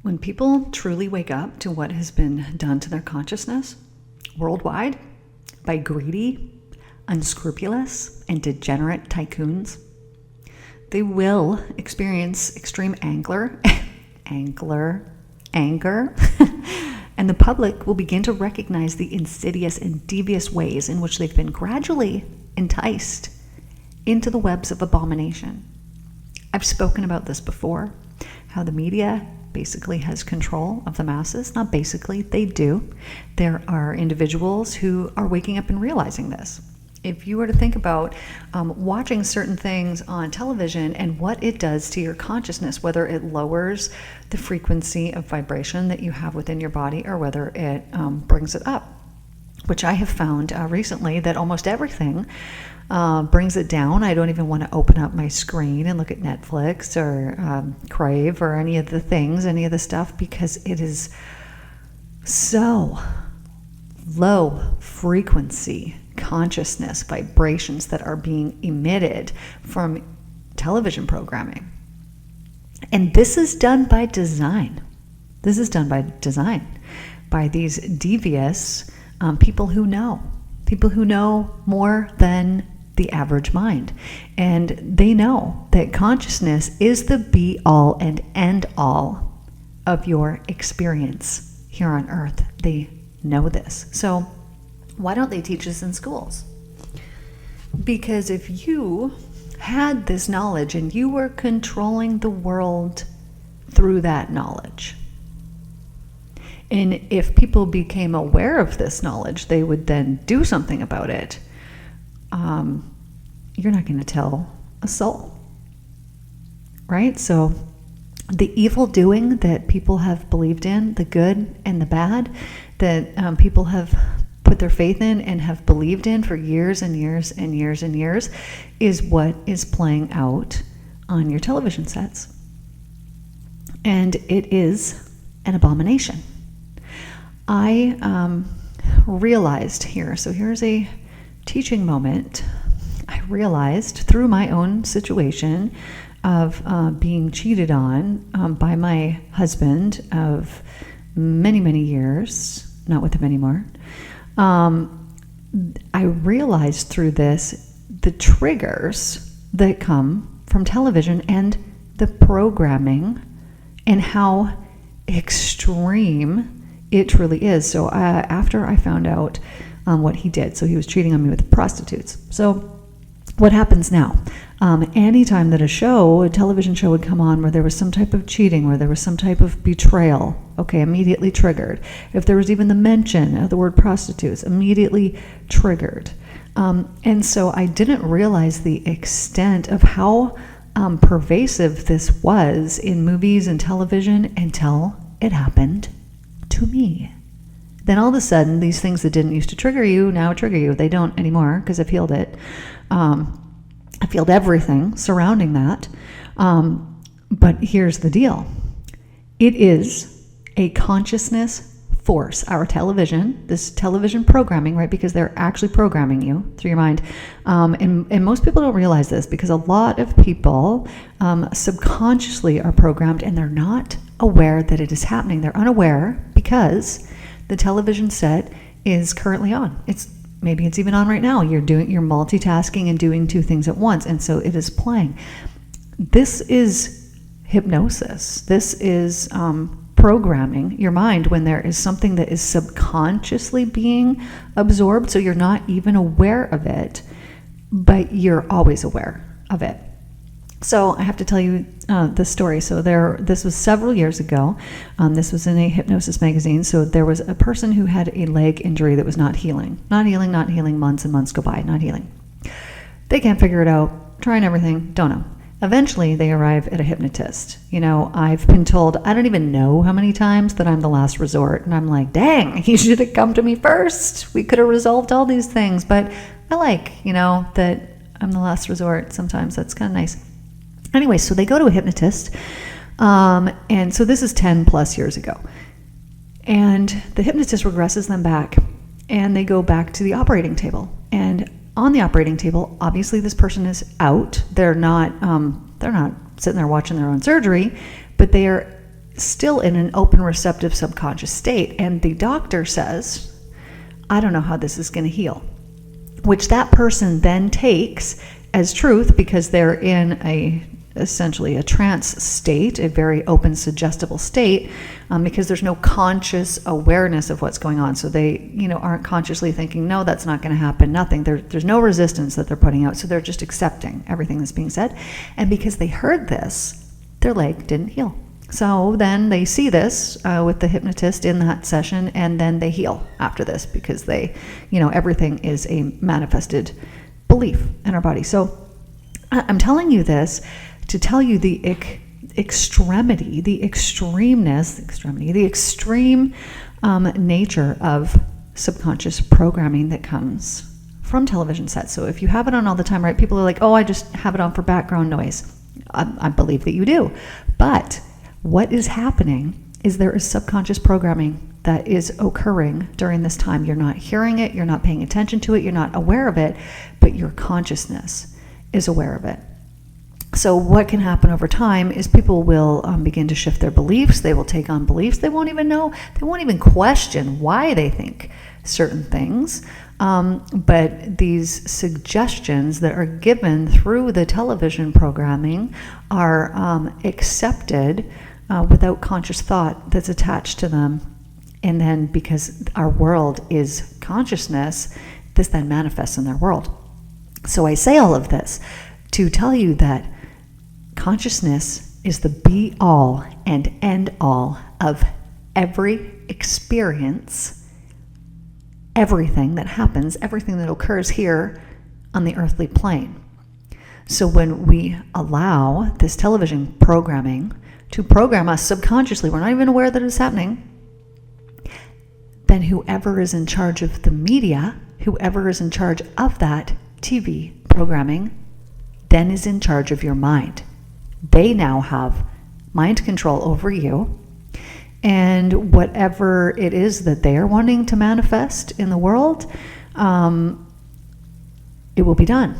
When people truly wake up to what has been done to their consciousness worldwide by greedy, unscrupulous, and degenerate tycoons, they will experience extreme anger, and the public will begin to recognize the insidious and devious ways in which they've been gradually enticed into the webs of abomination. I've spoken about this before, how the media basically has control of the masses. Not basically, they do. There are individuals who are waking up and realizing this. If you were to think about watching certain things on television and what it does to your consciousness, whether it lowers the frequency of vibration that you have within your body or whether it brings it up, which I have found recently that almost everything brings it down. I don't even want to open up my screen and look at Netflix or Crave or any of the things, any of the stuff, because it is so low frequency consciousness vibrations that are being emitted from television programming. And this is done by design. This is done by design by these devious people who know more than the average mind. And they know that consciousness is the be all and end all of your experience here on earth. They know this. So why don't they teach this in schools? Because if you had this knowledge and you were controlling the world through that knowledge, and if people became aware of this knowledge, they would then do something about it. You're not going to tell a soul, right? So the evil doing that people have believed in, the good and the bad, that people have put their faith in and have believed in for years and years and years and years, is what is playing out on your television sets. And it is an abomination. I realized here, so here's a teaching moment. I realized through my own situation of being cheated on by my husband of many, many years, not with him anymore. I realized through this the triggers that come from television and the programming and how extreme it truly is. So after I found out what he did, so he was cheating on me with prostitutes. So what happens now? Anytime that a television show would come on where there was some type of cheating, where there was some type of betrayal, okay, immediately triggered. If there was even the mention of the word prostitutes, immediately triggered. And so I didn't realize the extent of how pervasive this was in movies and television until it happened to me. Then all of a sudden, these things that didn't used to trigger you now trigger you. They don't anymore because I've healed it. I've healed everything surrounding that. But here's the deal. It is a consciousness force, our television, this television programming, right? Because they're actually programming you through your mind. And most people don't realize this because a lot of people subconsciously are programmed and they're not aware that it is happening. They're unaware because the television set is currently on. Maybe it's even on right now. You're multitasking and doing two things at once, and so it is playing. This is hypnosis. This is programming your mind when there is something that is subconsciously being absorbed, so you're not even aware of it, but you're always aware of it. So I have to tell you the story. So this was several years ago. This was in a hypnosis magazine. So there was a person who had a leg injury that was not healing. Months and months go by, not healing. They can't figure it out, trying everything, don't know. Eventually, they arrive at a hypnotist. I've been told, I don't even know how many times, that I'm the last resort. And I'm like, dang, he should have come to me first. We could have resolved all these things. But I like, that I'm the last resort sometimes. That's kind of nice. Anyway, so they go to a hypnotist, and so this is 10 plus years ago. And the hypnotist regresses them back, and they go back to the operating table. And on the operating table, obviously this person is out. They're not sitting there watching their own surgery, but they are still in an open, receptive subconscious state. And the doctor says, I don't know how this is going to heal, which that person then takes as truth because they're in essentially a trance state, a very open, suggestible state, because there's no conscious awareness of what's going on. So they, aren't consciously thinking, no, that's not going to happen, nothing. There's no resistance that they're putting out. So they're just accepting everything that's being said. And because they heard this, their leg didn't heal. So then they see this with the hypnotist in that session, and then they heal after this because they, everything is a manifested belief in our body. So I'm telling you this to tell you the extremity, the extremeness, the extreme nature of subconscious programming that comes from television sets. So if you have it on all the time, right, people are like, oh, I just have it on for background noise. I believe that you do. But what is happening is there is subconscious programming that is occurring during this time. You're not hearing it, you're not paying attention to it, you're not aware of it, but your consciousness is aware of it. So what can happen over time is people will begin to shift their beliefs. They will take on beliefs they won't even know. They won't even question why they think certain things. But these suggestions that are given through the television programming are accepted without conscious thought that's attached to them. And then because our world is consciousness, this then manifests in their world. So I say all of this to tell you that consciousness is the be-all and end-all of every experience, everything that happens, everything that occurs here on the earthly plane. So when we allow this television programming to program us subconsciously, we're not even aware that it's happening, then whoever is in charge of the media, whoever is in charge of that TV programming, then is in charge of your mind. They now have mind control over you, and whatever it is that they are wanting to manifest in the world, it will be done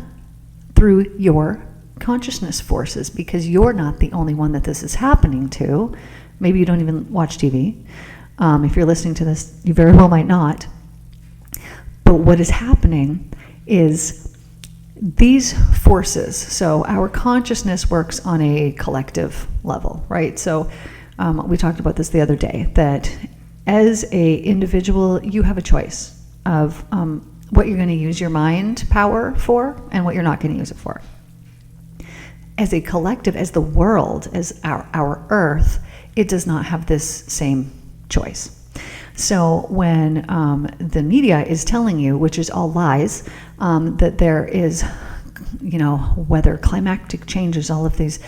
through your consciousness forces, because you're not the only one that this is happening to. Maybe you don't even watch TV. If you're listening to this, you very well might not. But what is happening is these forces, so our consciousness works on a collective level, right? So we talked about this the other day, that as a individual, you have a choice of what you're going to use your mind power for and what you're not going to use it for. As a collective, as the world, as our earth, it does not have this same choice. So when the media is telling you, which is all lies, that there is, weather, climactic changes, all of these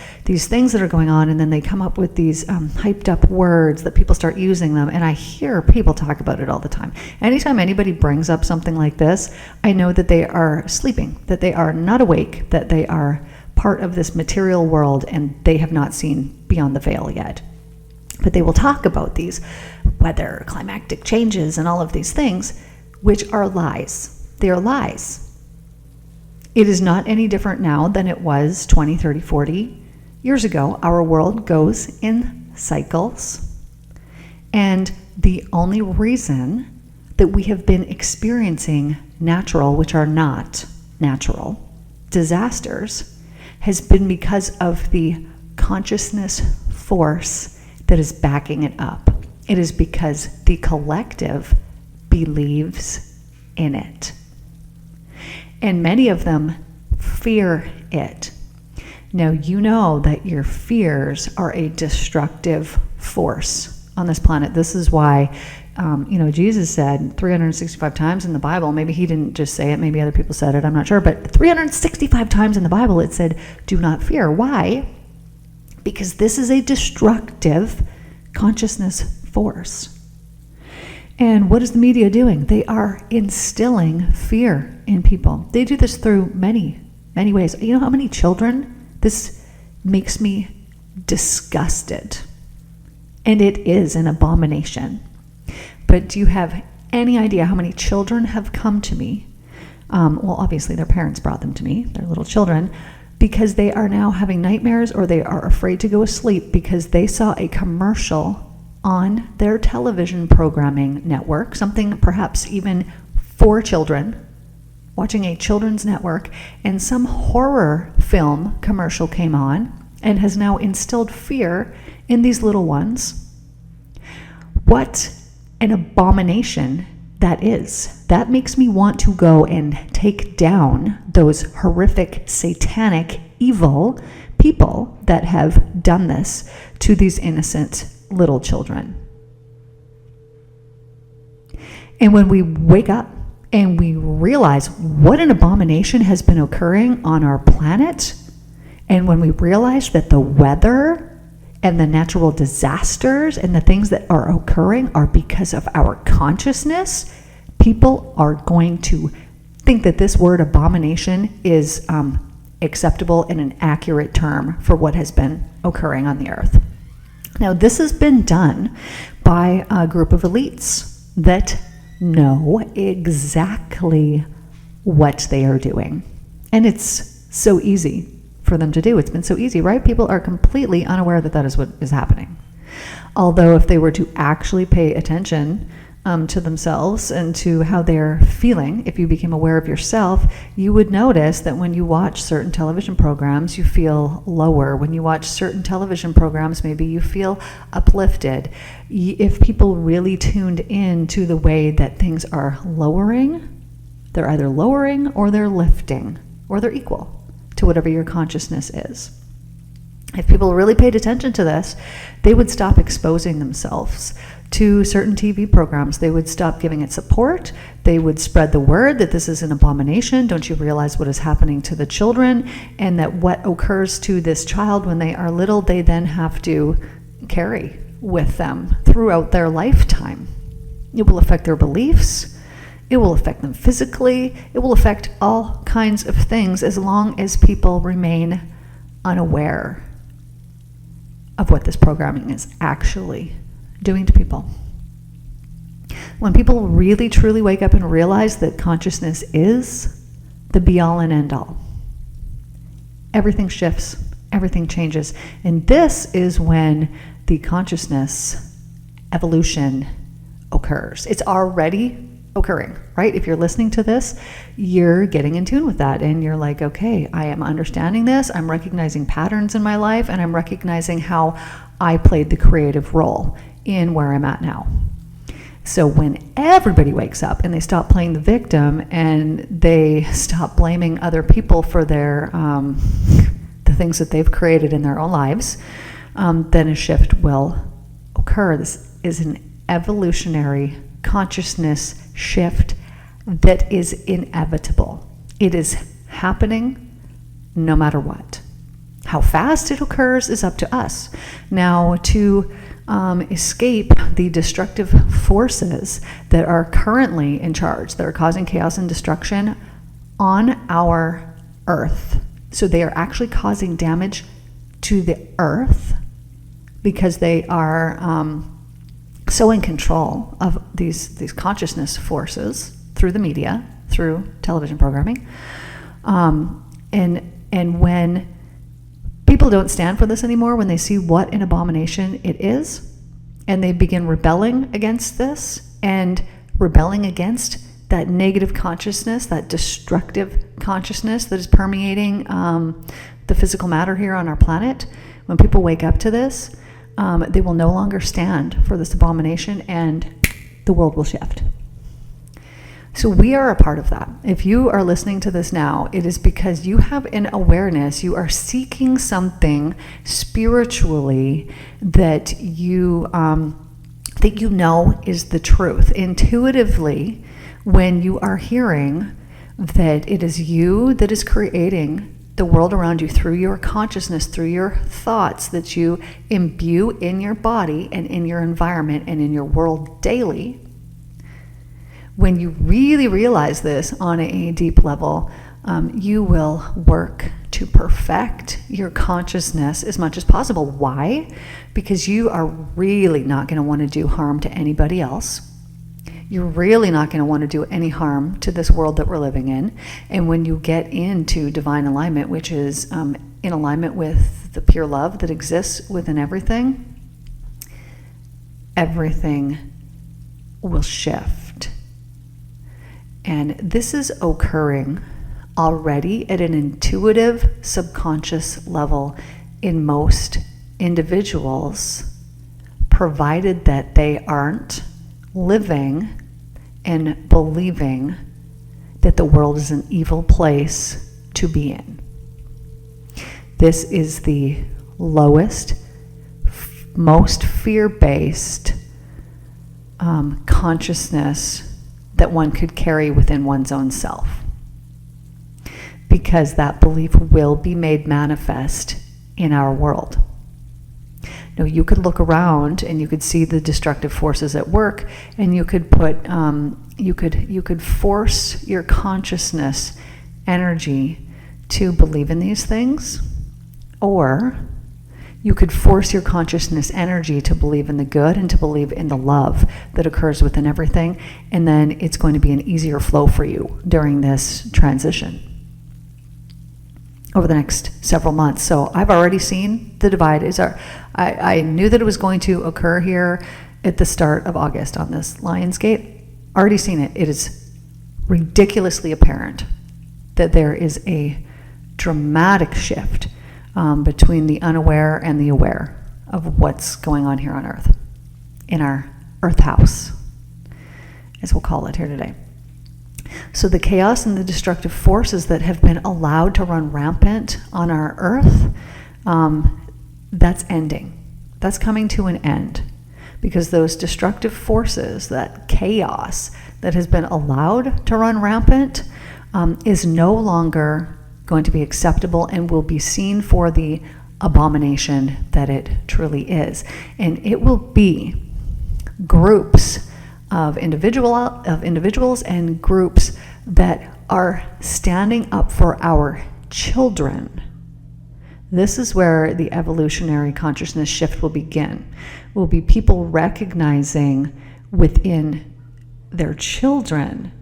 things that are going on, and then they come up with these hyped up words that people start using them, and I hear people talk about it all the time. Anytime anybody brings up something like this, I know that they are sleeping, that they are not awake, that they are part of this material world, and they have not seen beyond the veil yet. But they will talk about these weather, climactic changes, and all of these things, which are lies. They are lies. It is not any different now than it was 20, 30, 40 years ago. Our world goes in cycles. And the only reason that we have been experiencing natural, which are not natural, disasters has been because of the consciousness force that is backing it up. It is because the collective believes in it. And many of them fear it. Now, you know that your fears are a destructive force on this planet. This is why, Jesus said 365 times in the Bible, maybe he didn't just say it, maybe other people said it, I'm not sure, but 365 times in the Bible it said, do not fear. Why? Because this is a destructive consciousness force. And what is the media doing? They are instilling fear in people. They do this through many, many ways. You know how many children? This makes me disgusted. And it is an abomination. But do you have any idea how many children have come to me? Well, obviously their parents brought them to me, their little children, because they are now having nightmares or they are afraid to go to sleep because they saw a commercial on their television programming network, something perhaps even for children, watching a children's network, and some horror film commercial came on and has now instilled fear in these little ones. What an abomination that is. That makes me want to go and take down those horrific, satanic, evil people that have done this to these innocent little children. And when we wake up and we realize what an abomination has been occurring on our planet, and when we realize that the weather and the natural disasters and the things that are occurring are because of our consciousness, people are going to think that this word abomination is acceptable and an accurate term for what has been occurring on the earth. Now, this has been done by a group of elites that know exactly what they are doing. And it's so easy for them to do. It's been so easy, right? People are completely unaware that that is what is happening. Although if they were to actually pay attention to themselves and to how they're feeling, if you became aware of yourself, you would notice that when you watch certain television programs, you feel lower. When you watch certain television programs, maybe you feel uplifted. If people really tuned in to the way that things are lowering, they're either lowering or they're lifting, or they're equal to whatever your consciousness is. If people really paid attention to this, they would stop exposing themselves to certain TV programs. They would stop giving it support. They would spread the word that this is an abomination. Don't you realize what is happening to the children? And that what occurs to this child when they are little, they then have to carry with them throughout their lifetime. It will affect their beliefs. It will affect them physically. It will affect all kinds of things as long as people remain unaware of what this programming is actually doing to people. When people really truly wake up and realize that consciousness is the be-all and end-all, everything shifts, everything changes. And this is when the consciousness evolution occurs. It's already occurring, right? If you're listening to this, you're getting in tune with that and you're like, okay, I am understanding this. I'm recognizing patterns in my life and I'm recognizing how I played the creative role in where I'm at now. So when everybody wakes up and they stop playing the victim and they stop blaming other people for their the things that they've created in their own lives, then a shift will occur. This is an evolutionary consciousness shift that is inevitable. It is happening no matter what. How fast it occurs is up to us. Now, to escape the destructive forces that are currently in charge, that are causing chaos and destruction on our earth. So they are actually causing damage to the earth because they are so in control of these consciousness forces through the media, through television programming. And when people don't stand for this anymore, when they see what an abomination it is, and they begin rebelling against this and rebelling against that negative consciousness, that destructive consciousness that is permeating the physical matter here on our planet, when people wake up to this, they will no longer stand for this abomination and the world will shift. So we are a part of that. If you are listening to this now, it is because you have an awareness. You are seeking something spiritually that you know is the truth. Intuitively, when you are hearing that it is you that is creating the world around you through your consciousness, through your thoughts that you imbue in your body and in your environment and in your world daily, when you really realize this on a deep level, you will work to perfect your consciousness as much as possible. Why? Because you are really not going to want to do harm to anybody else. you're really not going to want to do any harm to this world that we're living in. And when you get into divine alignment, which is in alignment with the pure love that exists within everything, everything will shift. And this is occurring already at an intuitive, subconscious level in most individuals, provided that they aren't living and believing that the world is an evil place to be in. This is the lowest, most fear-based consciousness that one could carry within one's own self, because that belief will be made manifest in our world. Now, you could look around and you could see the destructive forces at work, and you could put, you could force your consciousness energy to believe in these things, or you could force your consciousness energy to believe in the good and to believe in the love that occurs within everything, and then it's going to be an easier flow for you during this transition over the next several months. So I've already seen the divide. I knew that it was going to occur here at the start of August on this Lionsgate. Already seen it. It is ridiculously apparent that there is a dramatic shift between the unaware and the aware of what's going on here on Earth, in our Earth house, as we'll call it here today. So the chaos and the destructive forces that have been allowed to run rampant on our Earth, that's ending. That's coming to an end, because those destructive forces, that chaos that has been allowed to run rampant, is no longer going to be acceptable and will be seen for the abomination that it truly is. And it will be groups of individuals and groups that are standing up for our children. This is where the evolutionary consciousness shift will begin. Will be people recognizing within their children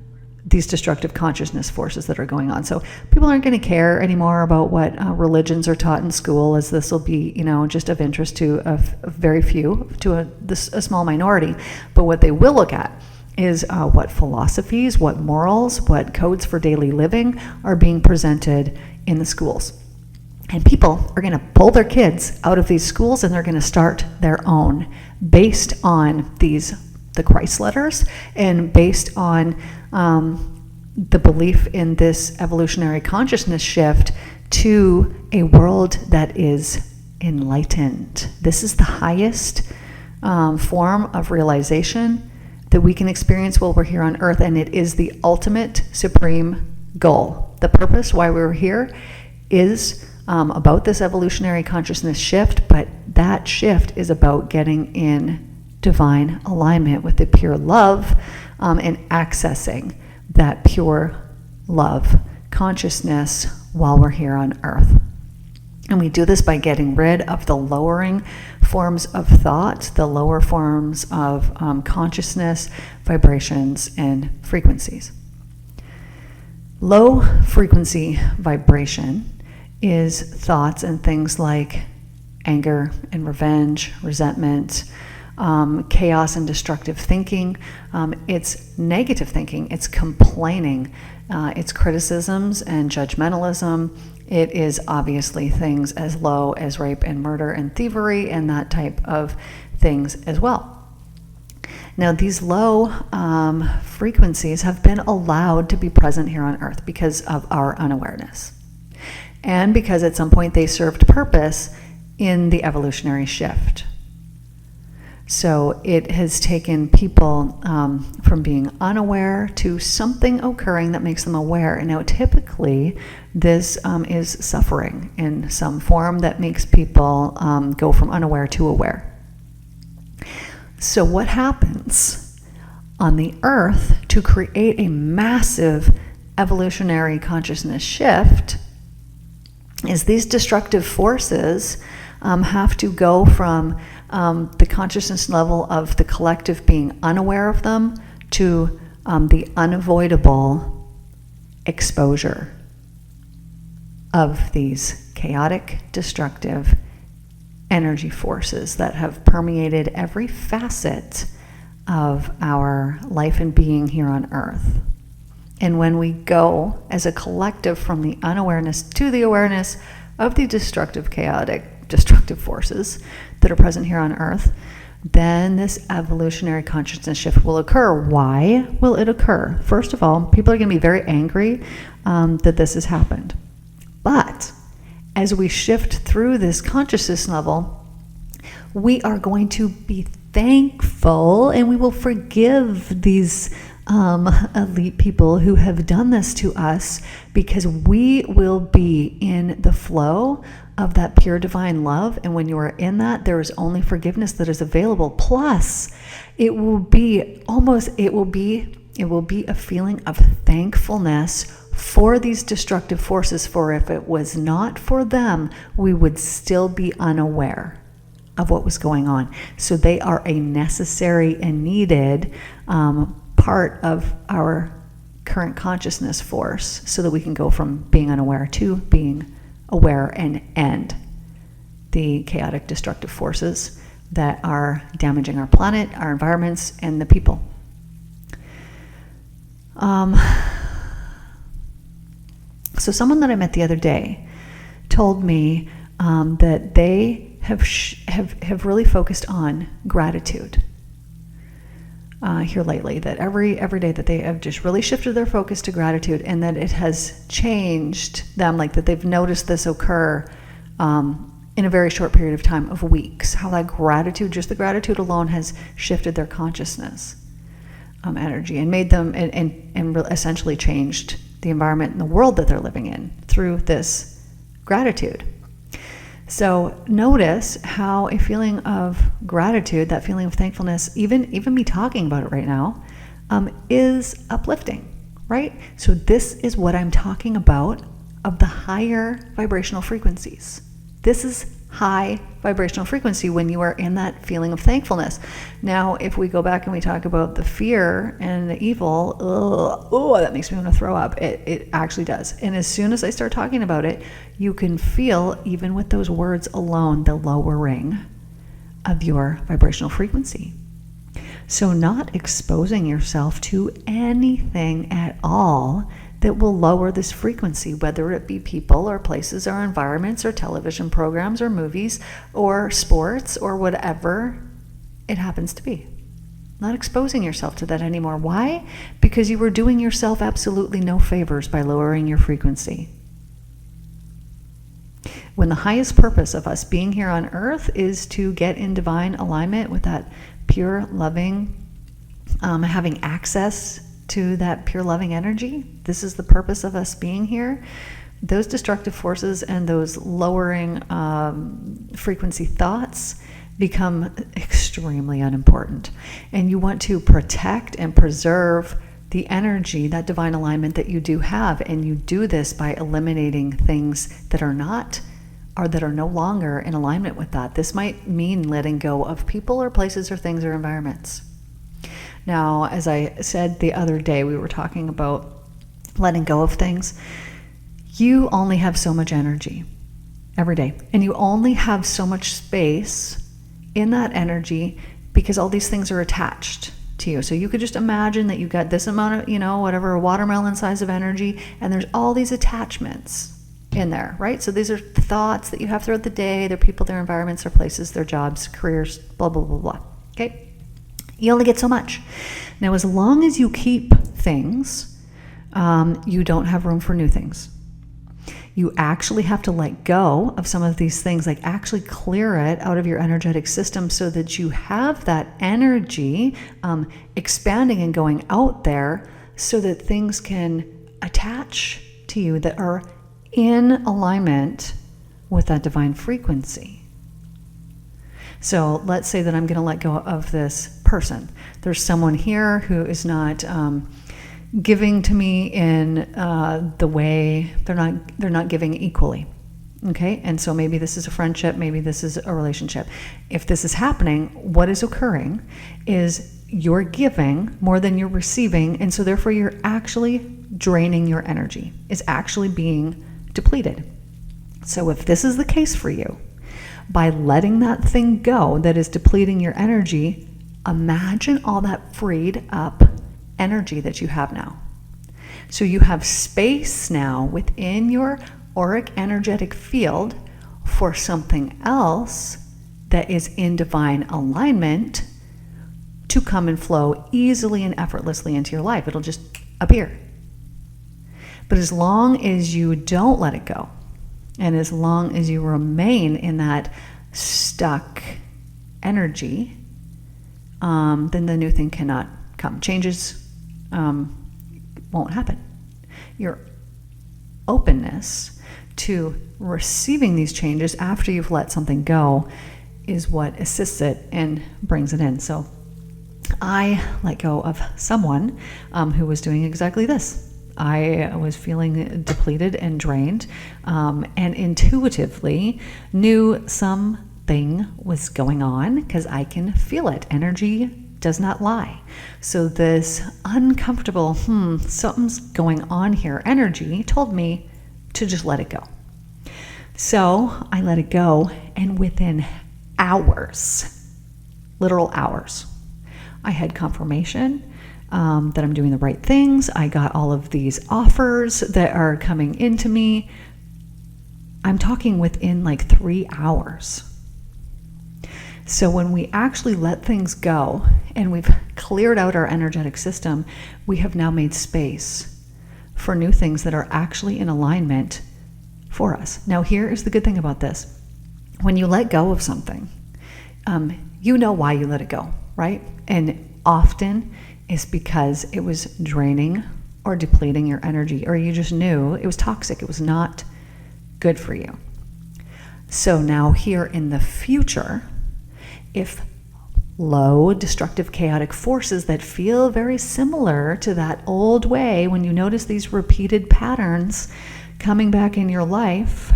these destructive consciousness forces that are going on. So people aren't going to care anymore about what religions are taught in school, as this will be, just of interest to a very few, to a small minority. But what they will look at is what philosophies, what morals, what codes for daily living are being presented in the schools. And people are going to pull their kids out of these schools, and they're going to start their own based on the Christ letters, and based on the belief in this evolutionary consciousness shift to a world that is enlightened. This is the highest form of realization that we can experience while we're here on Earth, and it is the ultimate supreme goal. The purpose why we're here is about this evolutionary consciousness shift, but that shift is about getting in divine alignment with the pure love, and accessing that pure love consciousness while we're here on Earth. And we do this by getting rid of the lowering forms of thought, the lower forms of consciousness, vibrations, and frequencies. Low frequency vibration is thoughts and things like anger and revenge, resentment, chaos and destructive thinking. It's negative thinking, it's complaining, it's criticisms and judgmentalism. It is obviously things as low as rape and murder and thievery and that type of things as well. Now, these low frequencies have been allowed to be present here on Earth because of our unawareness, and because at some point they served purpose in the evolutionary shift. So it has taken people from being unaware to something occurring that makes them aware. And now typically this is suffering in some form that makes people go from unaware to aware. So what happens on the Earth to create a massive evolutionary consciousness shift is these destructive forces have to go from the consciousness level of the collective being unaware of them to the unavoidable exposure of these chaotic, destructive energy forces that have permeated every facet of our life and being here on Earth. And when we go as a collective from the unawareness to the awareness of the destructive, chaotic, destructive forces that are present here on Earth, then this evolutionary consciousness shift will occur. Why will it occur? First of all, people are going to be very angry that this has happened. But as we shift through this consciousness level, we are going to be thankful, and we will forgive these elite people who have done this to us, because we will be in the flow of that pure divine love. And when you are in that, there is only forgiveness that is available. Plus, it will be a feeling of thankfulness for these destructive forces, for if it was not for them, we would still be unaware of what was going on. So they are a necessary and needed part of our current consciousness force, so that we can go from being unaware to being aware and end the chaotic, destructive forces that are damaging our planet, our environments, and the people. So someone that I met the other day told me that they have really focused on gratitude here lately, that every day that they have just really shifted their focus to gratitude, and that it has changed them, like that they've noticed this occur in a very short period of time of weeks, how that gratitude, just the gratitude alone, has shifted their consciousness energy and made them and essentially changed the environment and the world that they're living in through this gratitude. So notice how a feeling of gratitude, that feeling of thankfulness, even me talking about it right now, is uplifting, right? So this is what I'm talking about, of the higher vibrational frequencies. This is high vibrational frequency when you are in that feeling of thankfulness. Now, if we go back and we talk about the fear and the evil, that makes me want to throw up. It actually does. And as soon as I start talking about it, you can feel, even with those words alone, the lowering of your vibrational frequency. So not exposing yourself to anything at all that will lower this frequency, whether it be people or places or environments or television programs or movies or sports or whatever it happens to be. Not exposing yourself to that anymore. Why? Because you were doing yourself absolutely no favors by lowering your frequency. When the highest purpose of us being here on earth is to get in divine alignment with that pure, loving, having access to that pure, loving energy, this is the purpose of us being here. Those destructive forces and those lowering frequency thoughts become extremely unimportant. And you want to protect and preserve the energy, that divine alignment that you do have. And you do this by eliminating things that are not, or that are no longer in alignment with that. This might mean letting go of people or places or things or environments. Now, as I said the other day, we were talking about letting go of things. You only have so much energy every day, and you only have so much space in that energy because all these things are attached to you. So you could just imagine that you got this amount of, whatever, a watermelon size of energy, and there's all these attachments in there, right? So these are thoughts that you have throughout the day. They're people, their environments, their places, their jobs, careers, blah, blah, blah, blah. Okay? You only get so much. Now, as long as you keep things, you don't have room for new things. You actually have to let go of some of these things, like actually clear it out of your energetic system so that you have that energy expanding and going out there, so that things can attach to you that are in alignment with that divine frequency. So let's say that I'm going to let go of this person. There's someone here who is not giving to me in the way they're not giving equally. Okay, and so maybe this is a friendship, maybe this is a relationship. If this is happening, what is occurring is you're giving more than you're receiving, and so therefore you're actually draining your energy. It's actually being depleted. So if this is the case for you, by letting that thing go that is depleting your energy, imagine all that freed up energy that you have now. So you have space now within your auric energetic field for something else that is in divine alignment to come and flow easily and effortlessly into your life. It'll just appear. But as long as you don't let it go, and as long as you remain in that stuck energy, then the new thing cannot come. Changes won't happen. Your openness to receiving these changes after you've let something go is what assists it and brings it in. So I let go of someone who was doing exactly this. I was feeling depleted and drained, and intuitively knew something was going on because I can feel it. Energy does not lie. So this uncomfortable, something's going on here energy told me to just let it go. So I let it go, and within hours, literal hours, I had confirmation that I'm doing the right things. I got all of these offers that are coming into me. I'm talking within like 3 hours. So when we actually let things go and we've cleared out our energetic system, we have now made space for new things that are actually in alignment for us. Now, here is the good thing about this. When you let go of something, you know why you let it go, right? And often it's because it was draining or depleting your energy, or you just knew it was toxic. It was not good for you. So now here in the future, if low, destructive, chaotic forces that feel very similar to that old way, when you notice these repeated patterns coming back in your life,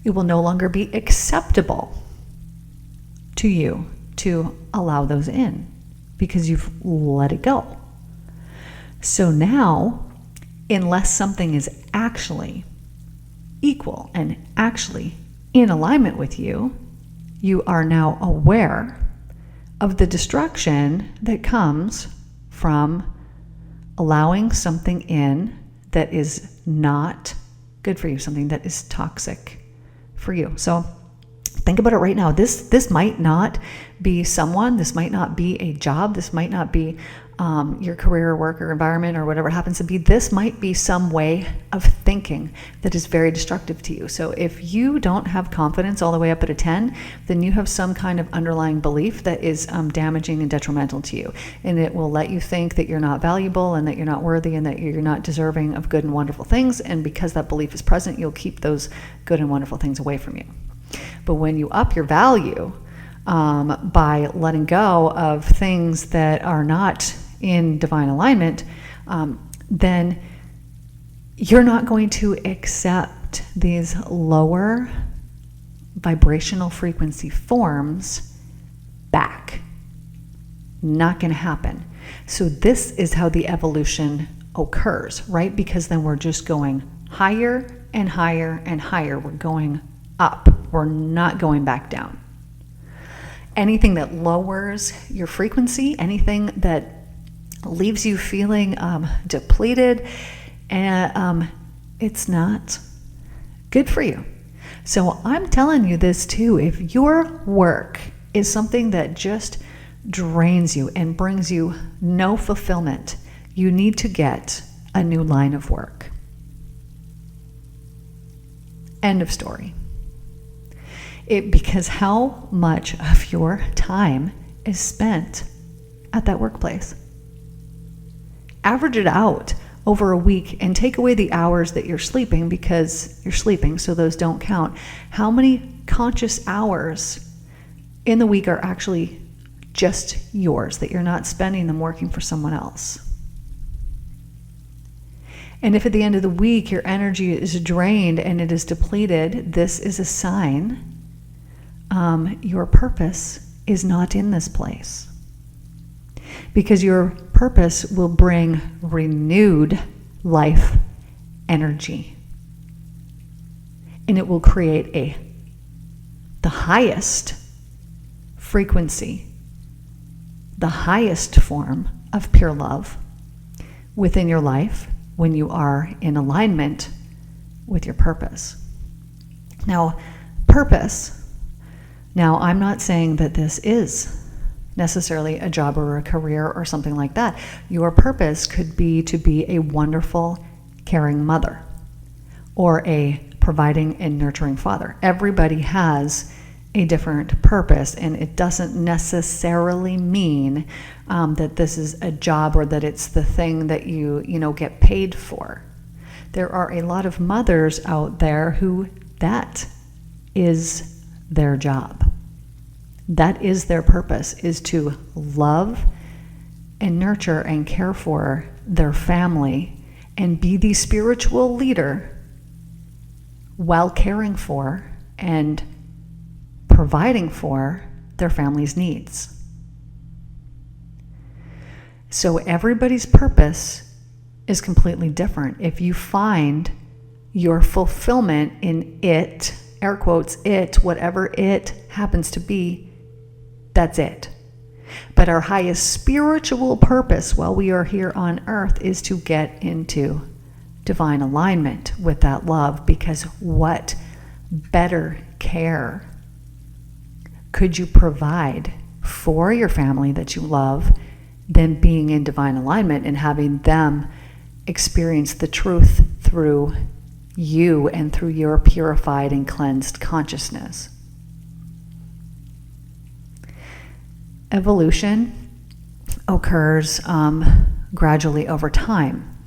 it will no longer be acceptable to you to allow those in because you've let it go. So now, unless something is actually equal and actually in alignment with you, you are now aware of the destruction that comes from allowing something in that is not good for you, something that is toxic for you. So think about it right now. This might not be someone, this might not be a job, this might not be your career or work or environment or whatever it happens to be. This might be some way of thinking that is very destructive to you. So if you don't have confidence all the way up at a 10, then you have some kind of underlying belief that is damaging and detrimental to you. And it will let you think that you're not valuable and that you're not worthy and that you're not deserving of good and wonderful things. And because that belief is present, you'll keep those good and wonderful things away from you. But when you up your value by letting go of things that are not in divine alignment, then you're not going to accept these lower vibrational frequency forms back. Not going to happen. So this is how the evolution occurs, right? Because then we're just going higher and higher and higher. We're going up. We're not going back down. Anything that lowers your frequency, anything that leaves you feeling depleted, and it's not good for you. So I'm telling you this too. If your work is something that just drains you and brings you no fulfillment, you need to get a new line of work. End of story. Because how much of your time is spent at that workplace? Average it out over a week and take away the hours that you're sleeping, because you're sleeping, so those don't count. How many conscious hours in the week are actually just yours, that you're not spending them working for someone else? And if at the end of the week your energy is drained and it is depleted, this is a sign your purpose is not in this place. because your purpose will bring renewed life energy. And it will create the highest frequency, the highest form of pure love within your life when you are in alignment with your purpose. Now, purpose. Now, I'm not saying that this is necessarily a job or a career or something like that. Your purpose could be to be a wonderful, caring mother or a providing and nurturing father. Everybody has a different purpose, and it doesn't necessarily mean that this is a job or that it's the thing that you get paid for. There are a lot of mothers out there who that is their job. That is their purpose, is to love and nurture and care for their family and be the spiritual leader while caring for and providing for their family's needs. So everybody's purpose is completely different. If you find your fulfillment in it, air quotes, it, whatever it happens to be, that's it. But our highest spiritual purpose while we are here on earth is to get into divine alignment with that love, because what better care could you provide for your family that you love than being in divine alignment and having them experience the truth through you and through your purified and cleansed consciousness. Evolution occurs gradually over time,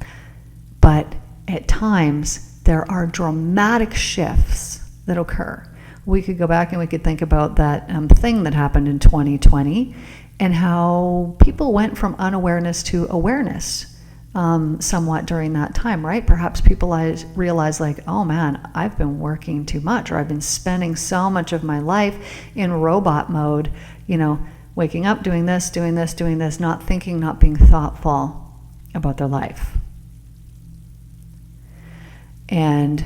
but at times there are dramatic shifts that occur. We could go back and we could think about that thing that happened in 2020 and how people went from unawareness to awareness somewhat during that time, right? Perhaps people realize like, oh man, I've been working too much, or I've been spending so much of my life in robot mode, waking up, doing this, not thinking, not being thoughtful about their life. And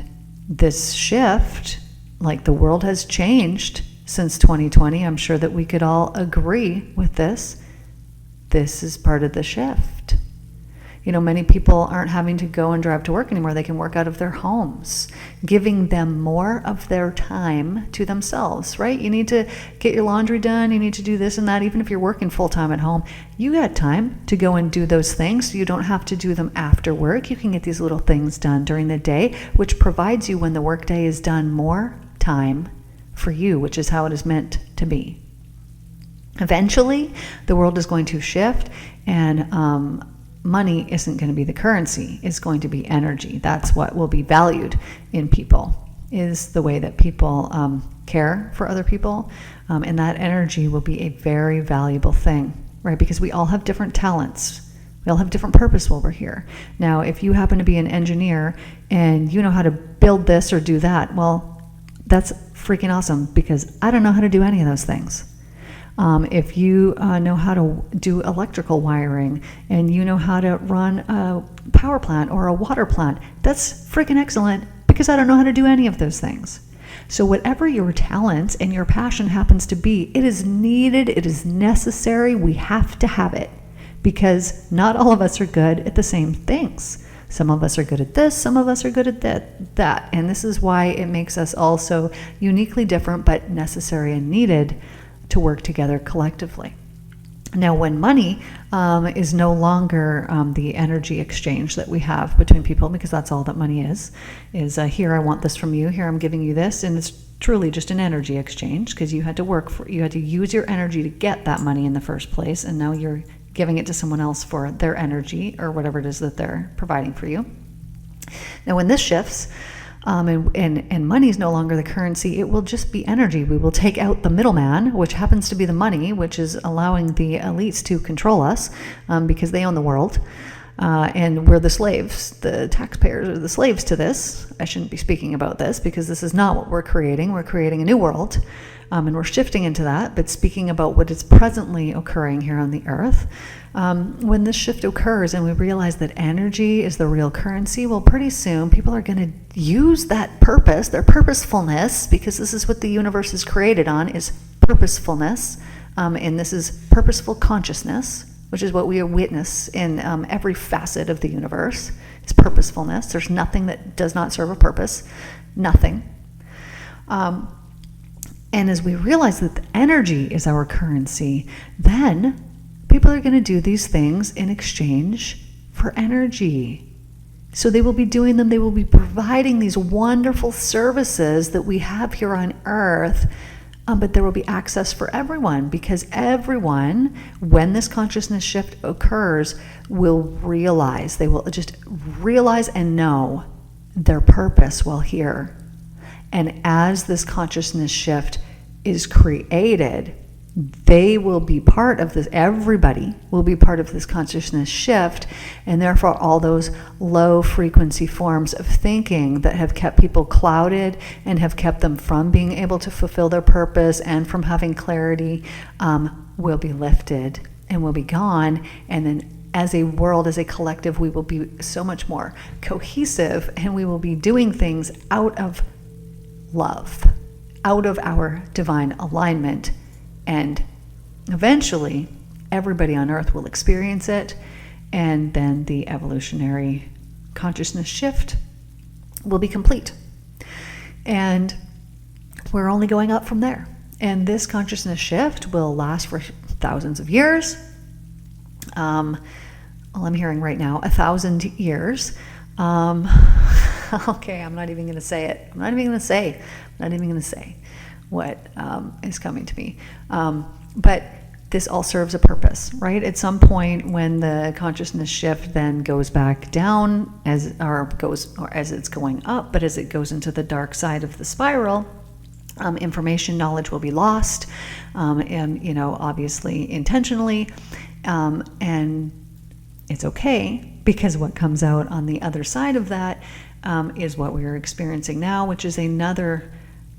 this shift, like the world has changed since 2020, I'm sure that we could all agree with this. This is part of the shift. Many people aren't having to go and drive to work anymore. They can work out of their homes, giving them more of their time to themselves, right? You need to get your laundry done. You need to do this and that. Even if you're working full-time at home, you got time to go and do those things. So you don't have to do them after work. You can get these little things done during the day, which provides you, when the workday is done, more time for you, which is how it is meant to be. Eventually, the world is going to shift, and money isn't going to be the currency. It's going to be energy. That's what will be valued in people, is the way that people care for other people. And that energy will be a very valuable thing, right? Because we all have different talents. We all have different purpose while we're here. Now, if you happen to be an engineer and you know how to build this or do that, well, that's freaking awesome, because I don't know how to do any of those things. If you know how to do electrical wiring and you know how to run a power plant or a water plant, that's freaking excellent, because I don't know how to do any of those things. So whatever your talent and your passion happens to be, it is needed, it is necessary, we have to have it, because not all of us are good at the same things. Some of us are good at this, some of us are good at that. And this is why it makes us all so uniquely different, but necessary and needed to work together collectively. Now, when money is no longer the energy exchange that we have between people, because that's all that money is here, I want this from you, here I'm giving you this, and it's truly just an energy exchange, because you had to use your energy to get that money in the first place, and now you're giving it to someone else for their energy or whatever it is that they're providing for you. Now, when this shifts, and money is no longer the currency, it will just be energy. We will take out the middleman, which happens to be the money, which is allowing the elites to control us, because they own the world. and we're the slaves. The taxpayers are the slaves to this. I shouldn't be speaking about this because this is not what we're creating. We're creating a new world, and we're shifting into that, but speaking about what is presently occurring here on the earth. When this shift occurs and we realize that energy is the real currency, well, pretty soon people are going to use that purpose, their purposefulness, because this is what the universe is created on, is purposefulness, and this is purposeful consciousness, which is what we witness in every facet of the universe. It's purposefulness. There's nothing that does not serve a purpose. Nothing. And as we realize that the energy is our currency, then people are going to do these things in exchange for energy. So they will be doing them, they will be providing these wonderful services that we have here on earth, but there will be access for everyone, because everyone, when this consciousness shift occurs, will realize, they will just realize and know their purpose while here. And as this consciousness shift is created, they will be part of this, everybody will be part of this consciousness shift, and therefore all those low frequency forms of thinking that have kept people clouded and have kept them from being able to fulfill their purpose and from having clarity will be lifted and will be gone. And then as a world, as a collective, we will be so much more cohesive, and we will be doing things out of love, out of our divine alignment. And eventually, everybody on earth will experience it, and then the evolutionary consciousness shift will be complete. And we're only going up from there. And this consciousness shift will last for thousands of years. Well, I'm hearing right now 1,000 years. Okay, I'm not even going to say it. I'm not even going to say what is coming to me. But this all serves a purpose, right? At some point when the consciousness shift then goes back down as it's going up, but as it goes into the dark side of the spiral, information, knowledge will be lost, and obviously intentionally, and it's okay, because what comes out on the other side of that is what we are experiencing now, which is another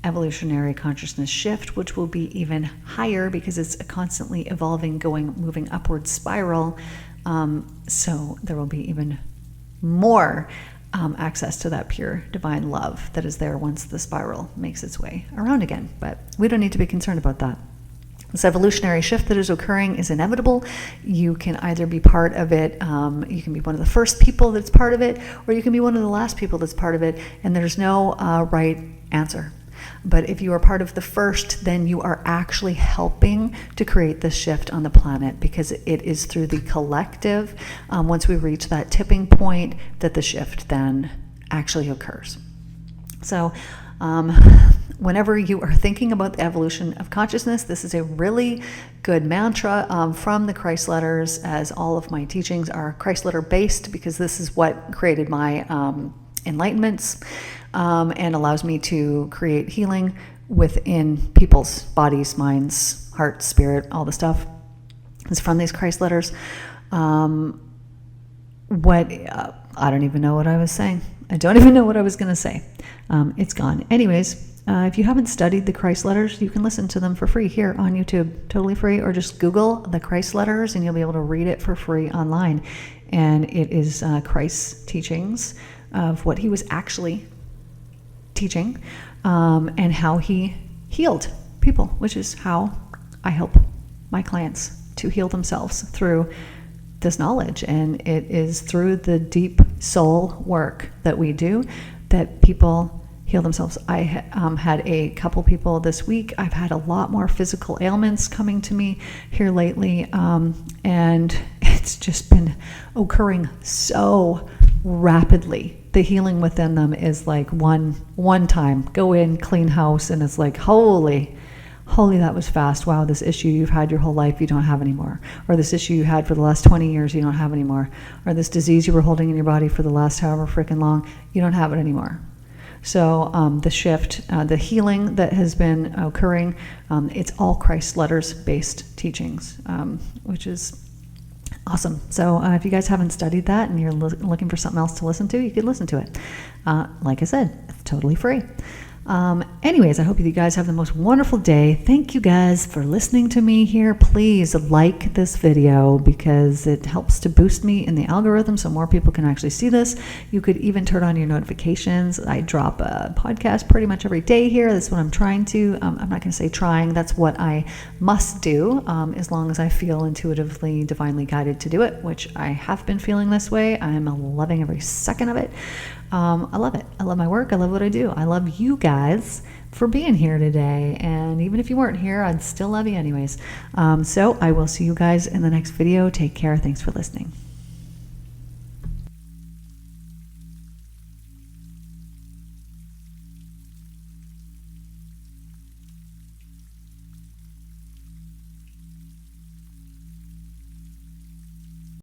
evolutionary consciousness shift, which will be even higher because it's a constantly evolving, moving upward spiral. So there will be even more access to that pure divine love that is there once the spiral makes its way around again. But we don't need to be concerned about that. This evolutionary shift that is occurring is inevitable. You can either be part of it, you can be one of the first people that's part of it, or you can be one of the last people that's part of it, and there's no right answer. But if you are part of the first, then you are actually helping to create this shift on the planet, because it is through the collective, once we reach that tipping point, that the shift then actually occurs. So whenever you are thinking about the evolution of consciousness, this is a really good mantra from the Christ letters, as all of my teachings are Christ letter based, because this is what created my enlightenments, and allows me to create healing within people's bodies, minds, heart, spirit, all the stuff is from these Christ letters. I don't even know what I was saying. I don't even know what I was going to say. It's gone. Anyways, if you haven't studied the Christ letters, you can listen to them for free here on YouTube, totally free, or just Google the Christ letters and you'll be able to read it for free online. And it is Christ's teachings of what he was actually teaching, and how he healed people, which is how I help my clients to heal themselves through this knowledge. And it is through the deep soul work that we do that people heal themselves. I had a couple people this week. I've had a lot more physical ailments coming to me here lately, and it's just been occurring so rapidly. The healing within them is like one time, go in, clean house, and it's like, holy, that was fast. Wow, this issue you've had your whole life, you don't have anymore. Or this issue you had for the last 20 years, you don't have anymore. Or this disease you were holding in your body for the last however freaking long, you don't have it anymore. So the shift, the healing that has been occurring, it's all Christ letters based teachings, which is Awesome. So if you guys haven't studied that and you're looking for something else to listen to, you could listen to it. Like I said, it's totally free. Anyways, I hope you guys have the most wonderful day. Thank you guys for listening to me here. Please like this video because it helps to boost me in the algorithm so more people can actually see this. You could even turn on your notifications. I drop a podcast pretty much every day here. That's what I'm trying to. I'm not going to say trying. That's what I must do as long as I feel intuitively, divinely guided to do it, which I have been feeling this way. I'm loving every second of it. I love it. I love my work. I love what I do. I love you guys for being here today. And even if you weren't here, I'd still love you anyways. So I will see you guys in the next video. Take care. Thanks for listening.